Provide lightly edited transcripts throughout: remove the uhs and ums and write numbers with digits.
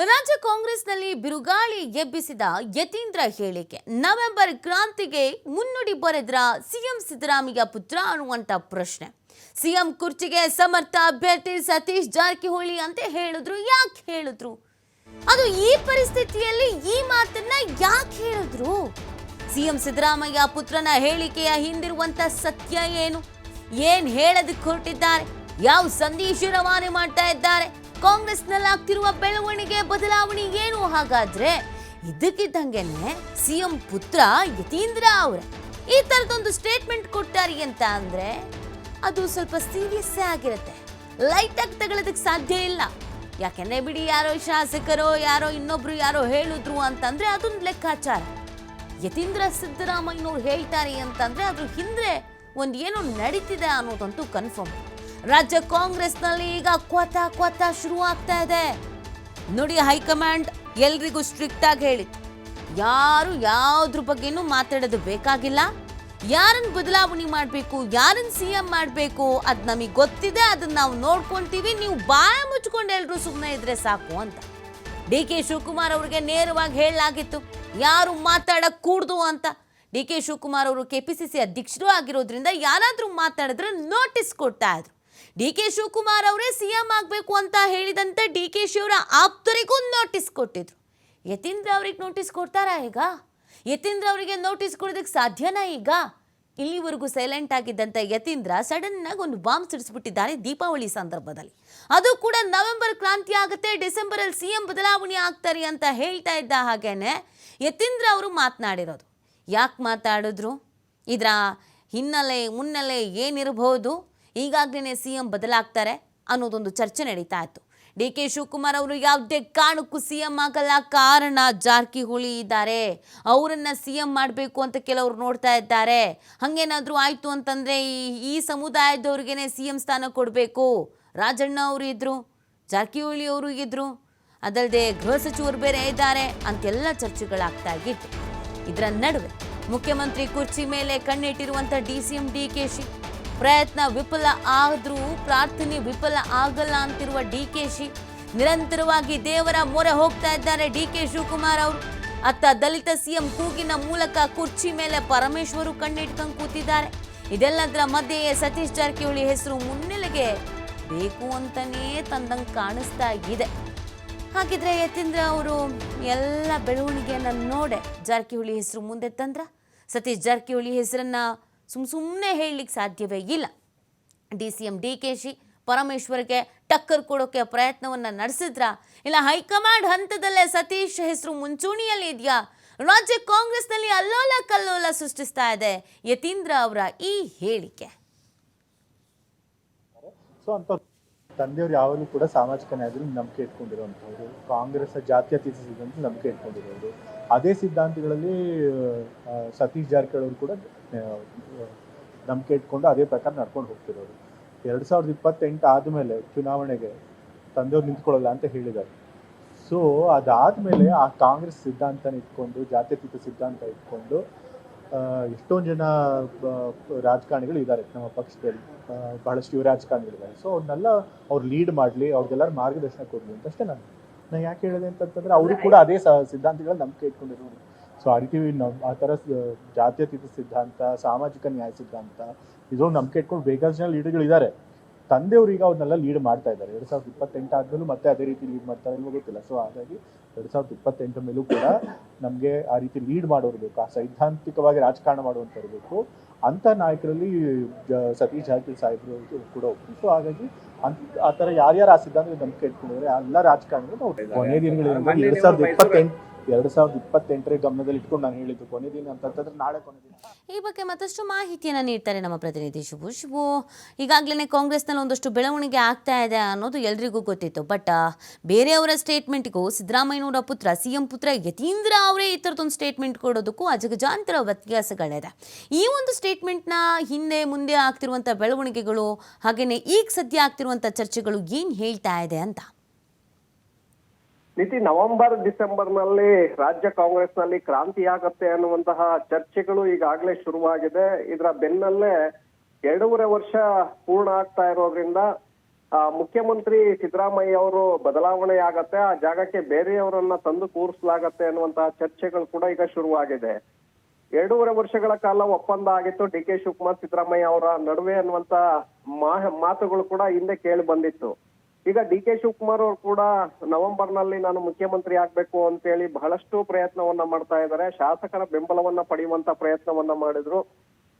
ರಾಜ್ಯ ಕಾಂಗ್ರೆಸ್ನಲ್ಲಿ ಬಿರುಗಾಳಿ ಎಬ್ಬಿಸಿದ ಯತೀಂದ್ರ ಹೇಳಿಕೆ. ನವೆಂಬರ್ ಕ್ರಾಂತಿಗೆ ಮುನ್ನುಡಿ ಬರೆದ್ರ ಸಿಎಂ ಸಿದ್ದರಾಮಯ್ಯ ಪುತ್ರ ಅನ್ನುವಂತ ಪ್ರಶ್ನೆ. ಸಿಎಂ ಕುರ್ಚಿಗೆ ಸಮರ್ಥ ಅಭ್ಯರ್ಥಿ ಸತೀಶ್ ಜಾರಕಿಹೊಳಿ ಅಂತ ಹೇಳಿದ್ರು. ಯಾಕೆ ಹೇಳಿದ್ರು? ಅದು ಈ ಪರಿಸ್ಥಿತಿಯಲ್ಲಿ ಈ ಮಾತನ್ನ ಯಾಕೆ ಹೇಳಿದ್ರು? ಸಿಎಂ ಸಿದ್ದರಾಮಯ್ಯ ಪುತ್ರನ ಹೇಳಿಕೆಯ ಹಿಂದಿರುವಂತ ಸತ್ಯ ಏನು? ಏನ್ ಹೇಳೋದಕ್ಕೆ ಹೊರಟಿದ್ದಾರೆ? ಯಾವ ಸಂದೇಶ ರವಾನೆ ಮಾಡ್ತಾ ಇದ್ದಾರೆ? ಕಾಂಗ್ರೆಸ್ನಲ್ಲಿ ಆಗ್ತಿರುವ ಬೆಳವಣಿಗೆ ಬದಲಾವಣೆ ಏನು? ಹಾಗಾದ್ರೆ ಇದಕ್ಕಿದ್ದಂಗೆನೆ ಸಿಎಂ ಪುತ್ರ ಯತೀಂದ್ರ ಅವರೇ ಈ ತರದೊಂದು ಸ್ಟೇಟ್ಮೆಂಟ್ ಕೊಟ್ಟಾರಿ ಅಂತ ಅಂದ್ರೆ ಅದು ಸ್ವಲ್ಪ ಸೀರಿಯಸ್ ಆಗಿರುತ್ತೆ. ಲೈಟ್ ಆಗಿ ತಗೊಳ್ಳೋದಕ್ಕೆ ಸಾಧ್ಯ ಇಲ್ಲ. ಯಾಕೆಂದ್ರೆ ಬಿಡಿ, ಯಾರೋ ಶಾಸಕರೋ ಯಾರೋ ಇನ್ನೊಬ್ರು ಯಾರೋ ಹೇಳಿದ್ರು ಅಂತಂದ್ರೆ ಅದೊಂದು ಲೆಕ್ಕಾಚಾರ. ಯತೀಂದ್ರ ಸಿದ್ದರಾಮಯ್ಯನವ್ರು ಹೇಳ್ತಾರೆ ಅಂತಂದ್ರೆ ಅದ್ರ ಹಿಂದೆ ಒಂದು ಏನೋ ನಡೀತಿದೆ ಅನ್ನೋದಂತೂ ಕನ್ಫರ್ಮ್. ರಾಜ್ಯ ಕಾಂಗ್ರೆಸ್ನಲ್ಲಿ ಈಗ ಕ್ವತ ಶುರು ಆಗ್ತಾ ಇದೆ ನೋಡಿ. ಹೈಕಮಾಂಡ್ ಎಲ್ರಿಗೂ ಸ್ಟ್ರಿಕ್ಟ್ ಆಗಿ ಹೇಳಿತ್ತು, ಯಾರು ಯಾವ್ದ್ರ ಬಗ್ಗೆನೂ ಮಾತಾಡೋದು ಬೇಕಾಗಿಲ್ಲ. ಯಾರನ್ನ ಬದಲಾವಣೆ ಮಾಡಬೇಕು, ಯಾರನ್ನ ಸಿಎಂ ಮಾಡಬೇಕು ಅದ್ ನಮಗೆ ಗೊತ್ತಿದೆ, ಅದನ್ನ ನಾವು ನೋಡ್ಕೊಂತೀವಿ. ನೀವು ಬಾಯ ಮುಚ್ಕೊಂಡು ಎಲ್ರು ಸುಮ್ಮನೆ ಇದ್ರೆ ಸಾಕು ಅಂತ ಡಿ.ಕೆ. ಶಿವಕುಮಾರ್ ಅವರಿಗೆ ನೇರವಾಗಿ ಹೇಳಲಾಗಿತ್ತು, ಯಾರು ಮಾತಾಡಕ್ ಕೂಡ್ದು ಅಂತ. ಡಿ.ಕೆ. ಶಿವಕುಮಾರ್ ಅವರು ಕೆಪಿಸಿಸಿ ಅಧ್ಯಕ್ಷರು ಆಗಿರೋದ್ರಿಂದ ಯಾರಾದ್ರೂ ಮಾತಾಡಿದ್ರೆ ನೋಟಿಸ್ ಕೊಡ್ತಾ ಇದ್ರು. ಡಿ.ಕೆ. ಶಿವಕುಮಾರ್ ಅವರೇ ಸಿಎಂ ಆಗಬೇಕು ಅಂತ ಹೇಳಿದಂತೆ ಡಿ.ಕೆ. ಶಿವರ ಆಪ್ತರಿಗೂ ನೋಟಿಸ್ ಕೊಟ್ಟಿದ್ರು. ಯತೀಂದ್ರ ಅವ್ರಿಗೆ ನೋಟಿಸ್ ಕೊಡ್ತಾರಾ ಈಗ? ಯತೀಂದ್ರ ಅವರಿಗೆ ನೋಟಿಸ್ ಕೊಡೋದಕ್ಕೆ ಸಾಧ್ಯನಾ ಈಗ? ಇಲ್ಲಿವರೆಗೂ ಸೈಲೆಂಟ್ ಆಗಿದ್ದಂಥ ಯತೀಂದ್ರ ಸಡನ್ ಆಗಿ ಒಂದು ಬಾಂಬ್ ಸಿಡಿಸ್ಬಿಟ್ಟಿದ್ದಾರೆ ದೀಪಾವಳಿ ಸಂದರ್ಭದಲ್ಲಿ. ಅದು ಕೂಡ ನವೆಂಬರ್ ಕ್ರಾಂತಿ ಆಗುತ್ತೆ, ಡಿಸೆಂಬರ್ ಅಲ್ಲಿ ಸಿಎಂ ಬದಲಾವಣೆ ಆಗ್ತಾರೆ ಅಂತ ಹೇಳ್ತಾ ಇದ್ದ ಹಾಗೇನೆ ಯತೀಂದ್ರ ಅವರು ಮಾತನಾಡಿರೋದು. ಯಾಕೆ ಮಾತಾಡಿದ್ರು? ಇದರ ಮುನ್ನೆಲೆ ಏನಿರಬಹುದು? ಈಗಾಗಲೇ ಸಿಎಂ ಬದಲಾಗ್ತಾರೆ ಅನ್ನೋದೊಂದು ಚರ್ಚೆ ನಡೀತಾ ಇತ್ತು. ಡಿ.ಕೆ. ಶಿವಕುಮಾರ್ ಅವರು ಯಾವುದೇ ಕಾರಣಕ್ಕೂ ಸಿಎಂ ಆಗಲ್ಲ, ಕಾರಣ ಜಾರಕಿಹೊಳಿ ಇದ್ದಾರೆ, ಅವರನ್ನ ಸಿಎಂ ಮಾಡಬೇಕು ಅಂತ ಕೆಲವರು ನೋಡ್ತಾ ಇದ್ದಾರೆ. ಹಾಗೇನಾದರೂ ಆಯಿತು ಅಂತಂದರೆ ಈ ಸಮುದಾಯದವ್ರಿಗೇನೆ ಸಿಎಂ ಸ್ಥಾನ ಕೊಡಬೇಕು. ರಾಜಣ್ಣ ಅವರು ಇದ್ದರು, ಜಾರಕಿಹೊಳಿ ಅವರು ಇದ್ದರು, ಅದಲ್ಲದೆ ಗೃಹ ಸಚಿವರು ಬೇರೆ ಇದ್ದಾರೆ ಅಂತೆಲ್ಲ ಚರ್ಚೆಗಳಾಗ್ತಾ ಇತ್ತು. ಇದರ ನಡುವೆ ಮುಖ್ಯಮಂತ್ರಿ ಕುರ್ಚಿ ಮೇಲೆ ಕಣ್ಣಿಟ್ಟಿರುವಂಥ ಡಿ.ಸಿ.ಎಂ ಡಿ.ಕೆ.ಶಿ ಪ್ರಯತ್ನ ವಿಫಲ ಆದ್ರೂ ಪ್ರಾರ್ಥನೆ ವಿಫಲ ಆಗಲ್ಲ ಅಂತಿರುವ ಡಿ.ಕೆ.ಶಿ ನಿರಂತರವಾಗಿ ದೇವರ ಮೊರೆ ಹೋಗ್ತಾ ಇದ್ದಾರೆ. ಡಿ.ಕೆ. ಶಿವಕುಮಾರ್ ಅವರು ಅತ್ತ ದಲಿತ ಸಿಎಂ ಕೂಗಿನ ಮೂಲಕ ಕುರ್ಚಿ ಮೇಲೆ ಪರಮೇಶ್ವರು ಕಣ್ಣಿಟ್ಕೊಂಡು ಕೂತಿದ್ದಾರೆ. ಇದೆಲ್ಲದರ ಮಧ್ಯೆಯೇ ಸತೀಶ್ ಜಾರಕಿಹೊಳಿ ಹೆಸರು ಮುನ್ನೆಲೆಗೆ ಬೇಕು ಅಂತಾನೇ ತಂದಂಗೆ ಕಾಣಿಸ್ತಾ ಇದೆ. ಹಾಗಿದ್ರೆ ಯತೀಂದ್ರ ಅವರು ಎಲ್ಲ ಬೆಳವಣಿಗೆಯನ್ನು ನೋಡೆ ಜಾರಕಿಹೊಳಿ ಹೆಸರು ಮುಂದೆ ತಂದ್ರ? ಸತೀಶ್ ಜಾರಕಿಹೊಳಿ ಹೆಸರನ್ನ ಸುಮ್ಮನೆ ಹೇಳಲಿಕ್ಕೆ ಸಾಧ್ಯವೇ ಇಲ್ಲ. ಡಿ.ಸಿ.ಎಂ ಡಿ.ಕೆ.ಶಿ ಪರಮೇಶ್ವರ್ಗೆ ಟಕ್ಕರ್ ಕೊಡೋಕೆ ಪ್ರಯತ್ನವನ್ನು ನಡೆಸಿದ್ರ? ಇಲ್ಲ ಹೈಕಮಾಂಡ್ ಹಂತದಲ್ಲೇ ಸತೀಶ್ ಹೆಸರು ಮುಂಚೂಣಿಯಲ್ಲಿ ಇದೆಯಾ? ರಾಜ್ಯ ಕಾಂಗ್ರೆಸ್ನಲ್ಲಿ ಅಲ್ಲೋಲ ಕಲ್ಲೋಲ ಸೃಷ್ಟಿಸ್ತಾ ಇದೆ ಯತೀಂದ್ರ ಅವರ ಈ ಹೇಳಿಕೆ. ತಂದೆಯವರು ಯಾವಾಗಲೂ ಕೂಡ ಸಾಮಾಜಿಕ ನ್ಯಾಯದಲ್ಲಿ ನಂಬಿಕೆ ಇಟ್ಕೊಂಡಿರುವಂಥವ್ರು, ಕಾಂಗ್ರೆಸ್ ಜಾತ್ಯತೀತ ಸಿದ್ಧಾಂತ ನಂಬಿಕೆ ಇಟ್ಕೊಂಡಿರೋರು. ಅದೇ ಸಿದ್ಧಾಂತಗಳಲ್ಲಿ ಸತೀಶ್ ಜಾರಕಿಹೊಳಿ ಅವರು ಕೂಡ ನಂಬಿಕೆ ಇಟ್ಕೊಂಡು ಅದೇ ಪ್ರಕಾರ ನಡ್ಕೊಂಡು ಹೋಗ್ತಿರೋರು. 2028 ಆದಮೇಲೆ ಚುನಾವಣೆಗೆ ತಂದೆಯವ್ರು ನಿಂತ್ಕೊಳ್ಳಲ್ಲ ಅಂತ ಹೇಳಿದ್ದಾರೆ. ಸೊ ಅದಾದಮೇಲೆ ಆ ಕಾಂಗ್ರೆಸ್ ಸಿದ್ಧಾಂತನ ಇಟ್ಕೊಂಡು, ಜಾತ್ಯತೀತ ಸಿದ್ಧಾಂತ ಇಟ್ಕೊಂಡು ಎಷ್ಟೊಂದು ಜನ ರಾಜಕಾರಣಿಗಳು ಇದ್ದಾರೆ ನಮ್ಮ ಪಕ್ಷದಲ್ಲಿ, ಬಹಳಷ್ಟು ಯುವ ರಾಜಕಾರಣಿಗಳಿದ್ದಾರೆ. ಸೊ ಅವ್ರನ್ನೆಲ್ಲ ಅವ್ರು ಲೀಡ್ ಮಾಡಲಿ, ಅವ್ರಿಗೆಲ್ಲರೂ ಮಾರ್ಗದರ್ಶನ ಕೊಡಲಿ ಅಂತ ಅಷ್ಟೇ. ನಾನು ಯಾಕೆ ಹೇಳಿದೆ ಅಂತಂತಂದರೆ ಅವರು ಕೂಡ ಅದೇ ಸಿದ್ಧಾಂತಗಳ ನಂಬಿಕೆ ಇಟ್ಕೊಂಡಿರೋರು. ಸೊ ಆ ರೀತಿ ಆ ಥರ ಜಾತ್ಯತೀತ ಸಿದ್ಧಾಂತ, ಸಾಮಾಜಿಕ ನ್ಯಾಯ ಸಿದ್ಧಾಂತ ಇದೊಂದು ನಂಬಿಕೆ ಇಟ್ಕೊಂಡು ಬೇಕಾದಷ್ಟು ಜನ ಲೀಡರ್ಗಳಿದ್ದಾರೆ. ತಂದೆಯವರು ಈಗ ಅವ್ರನ್ನೆಲ್ಲ ಲೀಡ್ ಮಾಡ್ತಾ ಇದ್ದಾರೆ. 2028 ಆದ್ಮೇಲೂ ಮತ್ತೆ ಅದೇ ರೀತಿ ಲೀಡ್ ಮಾಡ್ತಾರೆ ಇಲ್ವೋ ಗೊತ್ತಿಲ್ಲ. ಸೊ ಹಾಗಾಗಿ 2028 ಮೇಲೂ ಕೂಡ ನಮಗೆ ಆ ರೀತಿ ಲೀಡ್ ಮಾಡೋರು ಬೇಕು, ಆ ಸೈದ್ಧಾಂತಿಕವಾಗಿ ರಾಜಕಾರಣ ಮಾಡುವಂಥವ್ರು ಬೇಕು. ಅಂಥ ನಾಯಕರಲ್ಲಿ ಸತೀಶ್ ಜಾರಕಿಹೊಳಿ ಸಾಹೇಬರು ಕೂಡ ಒಬ್ಬರು. ಸೊ ಹಾಗಾಗಿ ಆ ಥರ ಯಾರ್ಯಾರು ಆ ಸಿದ್ಧಾಂತದ ನಂಬಿಕೆ ಇಟ್ಕೊಂಡಿದ್ದಾರೆ ಎಲ್ಲ ರಾಜಕಾರಣಿಗಳು ಕೊನೆ ದಿನಗಳಲ್ಲಿ 2028 ಗಮನದಲ್ಲಿ ಇಟ್ಕೊಂಡು ನಾನು ಹೇಳಿದ್ದು ಕೊನೆ ದಿನ ಅಂತಂದ್ರೆ ನಾಳೆ ಕೊನೆ ದಿನ. ಈ ಬಗ್ಗೆ ಮತ್ತಷ್ಟು ಮಾಹಿತಿಯನ್ನು ನೀಡ್ತಾರೆ ನಮ್ಮ ಪ್ರತಿನಿಧಿ ಶಿವು. ಈಗಾಗಲೇ ಕಾಂಗ್ರೆಸ್ನಲ್ಲಿ ಒಂದಷ್ಟು ಬೆಳವಣಿಗೆ ಆಗ್ತಾ ಇದೆ ಅನ್ನೋದು ಎಲ್ರಿಗೂ ಗೊತ್ತಿತ್ತು. ಬಟ್ ಬೇರೆಯವರ ಸ್ಟೇಟ್ಮೆಂಟ್ಗೂ ಸಿದ್ದರಾಮಯ್ಯನವರ ಪುತ್ರ ಸಿಎಂ ಪುತ್ರ ಯತೀಂದ್ರ ಅವರೇ ಈ ಥರದೊಂದು ಸ್ಟೇಟ್ಮೆಂಟ್ ಕೊಡೋದಕ್ಕೂ ಅಜಗಜಾಂತರ ವ್ಯತ್ಯಾಸಗಳಿದೆ. ಈ ಒಂದು ಸ್ಟೇಟ್ಮೆಂಟ್ನ ಹಿಂದೆ ಮುಂದೆ ಆಗ್ತಿರುವಂಥ ಬೆಳವಣಿಗೆಗಳು ಹಾಗೆಯೇ ಈಗ ಸದ್ಯ ಆಗ್ತಿರುವಂಥ ಚರ್ಚೆಗಳು ಏನು ಹೇಳ್ತಾ ಇದೆ ಅಂತ? ನಿತಿ, ನವೆಂಬರ್ ಡಿಸೆಂಬರ್ನಲ್ಲಿ ರಾಜ್ಯ ಕಾಂಗ್ರೆಸ್ನಲ್ಲಿ ಕ್ರಾಂತಿ ಆಗತ್ತೆ ಅನ್ನುವಂತಹ ಚರ್ಚೆಗಳು ಈಗಾಗಲೇ ಶುರುವಾಗಿದೆ. ಇದರ ಬೆನ್ನಲ್ಲೇ 2.5 ವರ್ಷ ಪೂರ್ಣ ಆಗ್ತಾ ಇರೋದ್ರಿಂದ ಮುಖ್ಯಮಂತ್ರಿ ಸಿದ್ದರಾಮಯ್ಯ ಅವರು ಬದಲಾವಣೆ ಆಗತ್ತೆ, ಆ ಜಾಗಕ್ಕೆ ಬೇರೆಯವರನ್ನ ತಂದು ಕೂರಿಸಲಾಗತ್ತೆ ಅನ್ನುವಂತಹ ಚರ್ಚೆಗಳು ಕೂಡ ಈಗ ಶುರುವಾಗಿದೆ. 2.5 ವರ್ಷಗಳ ಕಾಲ ಒಪ್ಪಂದ ಆಗಿತ್ತು ಡಿ ಕೆ ಶಿವಕುಮಾರ್ ಸಿದ್ದರಾಮಯ್ಯ ಅವರ ನಡುವೆ ಅನ್ನುವಂತ ಮಾತುಗಳು ಕೂಡ ಹಿಂದೆ ಕೇಳಿ ಬಂದಿತ್ತು. ಈಗ ಡಿ ಕೆ ಶಿವಕುಮಾರ್ ಅವರು ಕೂಡ ನವೆಂಬರ್ ನಲ್ಲಿ ನಾನು ಮುಖ್ಯಮಂತ್ರಿ ಆಗ್ಬೇಕು ಅಂತೇಳಿ ಬಹಳಷ್ಟು ಪ್ರಯತ್ನವನ್ನ ಮಾಡ್ತಾ ಇದ್ದಾರೆ. ಶಾಸಕರ ಬೆಂಬಲವನ್ನ ಪಡೆಯುವಂತ ಪ್ರಯತ್ನವನ್ನ ಮಾಡಿದ್ರು.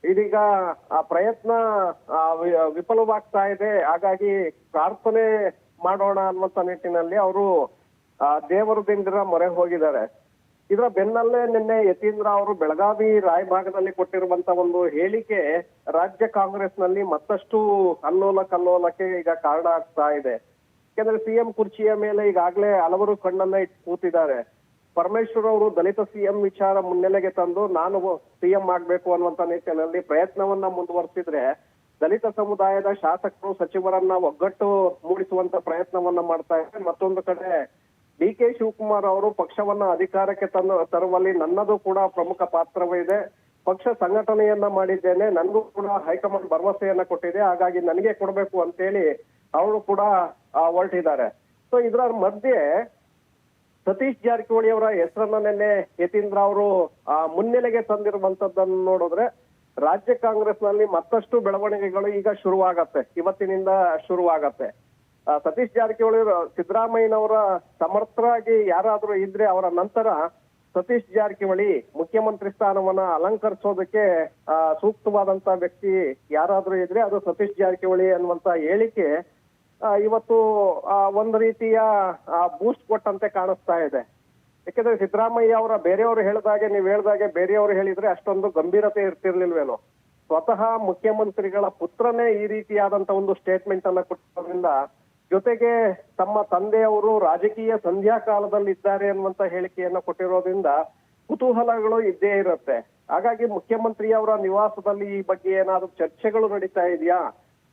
ಇದೀಗ ಆ ಪ್ರಯತ್ನ ವಿಫಲವಾಗ್ತಾ ಇದೆ. ಹಾಗಾಗಿ ಪ್ರಾರ್ಥನೆ ಮಾಡೋಣ ಅನ್ನುವಂತ ನಿಟ್ಟಿನಲ್ಲಿ ಅವರು ದೇವರದಿಂದರ ಮೊರೆ ಹೋಗಿದ್ದಾರೆ. ಇದರ ಬೆನ್ನಲ್ಲೇ ನಿನ್ನೆ ಯತೀಂದ್ರ ಅವರು ಬೆಳಗಾವಿ ರಾಯಭಾಗದಲ್ಲಿ ಕೊಟ್ಟಿರುವಂತ ಒಂದು ಹೇಳಿಕೆ ರಾಜ್ಯ ಕಾಂಗ್ರೆಸ್ ನಲ್ಲಿ ಮತ್ತಷ್ಟು ಅಲ್ಲೋಲ ಕಲ್ಲೋಲಕ್ಕೆ ಈಗ ಕಾರಣ ಆಗ್ತಾ ಇದೆ. ಯಾಕಂದ್ರೆ ಸಿಎಂ ಕುರ್ಚಿಯ ಮೇಲೆ ಈಗಾಗಲೇ ಹಲವರು ಕಣ್ಣನ್ನ ಇಟ್ಟು ಕೂತಿದ್ದಾರೆ. ಪರಮೇಶ್ವರ್ ಅವರು ದಲಿತ ಸಿಎಂ ವಿಚಾರ ಮುನ್ನೆಲೆಗೆ ತಂದು ನಾನು ಸಿಎಂ ಆಗ್ಬೇಕು ಅನ್ನುವಂತ ನಿಟ್ಟಿನಲ್ಲಿ ಪ್ರಯತ್ನವನ್ನ ಮುಂದುವರೆಸಿದ್ರೆ ದಲಿತ ಸಮುದಾಯದ ಶಾಸಕರು ಸಚಿವರನ್ನ ಒಗ್ಗಟ್ಟು ಮೂಡಿಸುವಂತ ಪ್ರಯತ್ನವನ್ನ ಮಾಡ್ತಾ ಇದ್ದಾರೆ. ಮತ್ತೊಂದು ಕಡೆ ಡಿ ಕೆ ಶಿವಕುಮಾರ್ ಅವರು ಪಕ್ಷವನ್ನ ಅಧಿಕಾರಕ್ಕೆ ತರುವಲ್ಲಿ ನನ್ನದು ಕೂಡ ಪ್ರಮುಖ ಪಾತ್ರವಿದೆ. ಪಕ್ಷ ಸಂಘಟನೆಯನ್ನ ಮಾಡಿದ್ದೇನೆ, ನನಗೂ ಕೂಡ ಹೈಕಮಾಂಡ್ ಭರವಸೆಯನ್ನ ಕೊಟ್ಟಿದೆ, ಹಾಗಾಗಿ ನನಗೆ ಕೊಡಬೇಕು ಅಂತೇಳಿ ಅವರು ಕೂಡ ಹೊರಟಿದ್ದಾರೆ. ಸೊ ಇದರ ಮಧ್ಯೆ ಸತೀಶ್ ಜಾರಕಿಹೊಳಿ ಅವರ ಹೆಸರನ್ನ ನಿನ್ನೆ ಯತೀಂದ್ರ ಅವರು ಮುನ್ನೆಲೆಗೆ ತಂದಿರುವಂತದ್ದನ್ನು ನೋಡಿದ್ರೆ ರಾಜ್ಯ ಕಾಂಗ್ರೆಸ್ ನಲ್ಲಿ ಮತ್ತಷ್ಟು ಬೆಳವಣಿಗೆಗಳು ಈಗ ಶುರುವಾಗತ್ತೆ, ಇವತ್ತಿನಿಂದ ಶುರುವಾಗತ್ತೆ. ಸತೀಶ್ ಜಾರಕಿಹೊಳಿ ಸಿದ್ದರಾಮಯ್ಯನವರ ಸಮರ್ಥರಾಗಿ ಯಾರಾದ್ರೂ ಇದ್ರೆ ಅವರ ನಂತರ ಸತೀಶ್ ಜಾರಕಿಹೊಳಿ ಮುಖ್ಯಮಂತ್ರಿ ಸ್ಥಾನವನ್ನ ಅಲಂಕರಿಸೋದಕ್ಕೆ ಸೂಕ್ತವಾದಂತ ವ್ಯಕ್ತಿ ಯಾರಾದ್ರೂ ಇದ್ರೆ ಅದು ಸತೀಶ್ ಜಾರಕಿಹೊಳಿ ಅನ್ನುವಂತ ಹೇಳಿಕೆ ಇವತ್ತು ಒಂದು ರೀತಿಯ ಬೂಸ್ಟ್ ಕೊಟ್ಟಂತೆ ಕಾಣಿಸ್ತಾ ಇದೆ. ಯಾಕಂದ್ರೆ ಸಿದ್ದರಾಮಯ್ಯ ಅವರ ಬೇರೆಯವರು ಹೇಳಿದಾಗೆ ನೀವು ಹೇಳ್ದಾಗೆ ಬೇರೆಯವರು ಹೇಳಿದ್ರೆ ಅಷ್ಟೊಂದು ಗಂಭೀರತೆ ಇರ್ತಿರ್ಲಿಲ್ವೇನೋ. ಸ್ವತಃ ಮುಖ್ಯಮಂತ್ರಿಗಳ ಪುತ್ರನೇ ಈ ರೀತಿಯಾದಂತ ಒಂದು ಸ್ಟೇಟ್ಮೆಂಟ್ ಅನ್ನ ಕೊಟ್ಟಿರೋದ್ರಿಂದ, ಜೊತೆಗೆ ತಮ್ಮ ತಂದೆಯವರು ರಾಜಕೀಯ ಸಂಧ್ಯಾ ಕಾಲದಲ್ಲಿ ಇದ್ದಾರೆ ಅನ್ನುವಂತ ಹೇಳಿಕೆಯನ್ನ ಕೊಟ್ಟಿರೋದ್ರಿಂದ ಕುತೂಹಲಗಳು ಇದ್ದೇ ಇರುತ್ತೆ. ಹಾಗಾಗಿ ಮುಖ್ಯಮಂತ್ರಿಯವರ ನಿವಾಸದಲ್ಲಿ ಈ ಬಗ್ಗೆ ಏನಾದ್ರು ಚರ್ಚೆಗಳು ನಡೀತಾ ಇದೆಯಾ,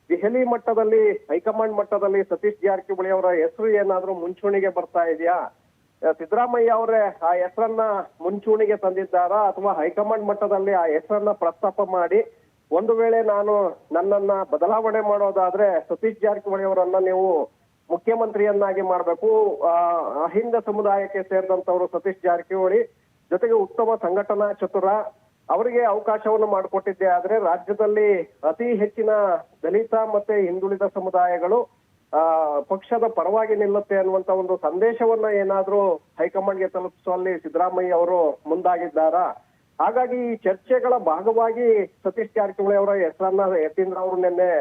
ದೆಹಲಿ ಮಟ್ಟದಲ್ಲಿ ಹೈಕಮಾಂಡ್ ಮಟ್ಟದಲ್ಲಿ ಸತೀಶ್ ಜಾರಕಿಹೊಳಿ ಅವರ ಹೆಸರು ಏನಾದ್ರೂ ಮುಂಚೂಣಿಗೆ ಬರ್ತಾ ಇದೆಯಾ, ಸಿದ್ದರಾಮಯ್ಯ ಅವರೇ ಆ ಹೆಸರನ್ನ ಮುಂಚೂಣಿಗೆ ತಂದಿದ್ದಾರಾ, ಅಥವಾ ಹೈಕಮಾಂಡ್ ಮಟ್ಟದಲ್ಲಿ ಆ ಹೆಸರನ್ನ ಪ್ರಸ್ತಾಪ ಮಾಡಿ ಒಂದು ವೇಳೆ ನಾನು ನನ್ನನ್ನ ಬದಲಾವಣೆ ಮಾಡೋದಾದ್ರೆ ಸತೀಶ್ ಜಾರಕಿಹೊಳಿ ಅವರನ್ನ ನೀವು ಮುಖ್ಯಮಂತ್ರಿಯನ್ನಾಗಿ ಮಾಡ್ಬೇಕು, ಅಹಿಂದ ಸಮುದಾಯಕ್ಕೆ ಸೇರಿದಂತವರು ಸತೀಶ್ ಜಾರಕಿಹೊಳಿ, ಜೊತೆಗೆ ಉತ್ತಮ ಸಂಘಟನಾ ಚತುರ, ಅವರಿಗೆ ಅವಕಾಶವನ್ನು ಮಾಡಿಕೊಟ್ಟಿದ್ದೆ ಆದ್ರೆ ರಾಜ್ಯದಲ್ಲಿ ಅತಿ ಹೆಚ್ಚಿನ ದಲಿತ ಮತ್ತೆ ಹಿಂದುಳಿದ ಸಮುದಾಯಗಳು ಪಕ್ಷದ ಪರವಾಗಿ ನಿಲ್ಲುತ್ತೆ ಅನ್ನುವಂತ ಒಂದು ಸಂದೇಶವನ್ನ ಏನಾದ್ರೂ ಹೈಕಮಾಂಡ್ಗೆ ತಲುಪಿಸುವಲ್ಲಿ ಸಿದ್ದರಾಮಯ್ಯ ಅವರು ಮುಂದಾಗಿದ್ದಾರಾ? ಹಾಗಾಗಿ ಈ ಚರ್ಚೆಗಳ ಭಾಗವಾಗಿ ಸತೀಶ್ ಜಾರಕಿಹೊಳಿ ಅವರ ಹೆಸರನ್ನ ಯತೀಂದ್ರ ಅವರು ನಿನ್ನೆ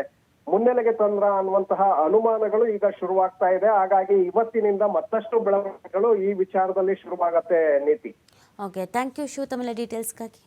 ಮುನ್ನೆಲೆಗೆ ತಂದ್ರ ಅನ್ನುವಂತಹ ಅನುಮಾನಗಳು ಈಗ ಶುರುವಾಗ್ತಾ ಇದೆ. ಹಾಗಾಗಿ ಇವತ್ತಿನಿಂದ ಮತ್ತಷ್ಟು ಬೆಳವಣಿಗೆಗಳು ಈ ವಿಚಾರದಲ್ಲಿ ಶುರುವಾಗತ್ತೆ. ನೀತಿ. ಓಕೆ, ಥ್ಯಾಂಕ್ ಯು ಶಿವ, ತಮ್ಮೆಲ್ಲ ಡೀಟೇಲ್ಸ್ಗಾಗಿ.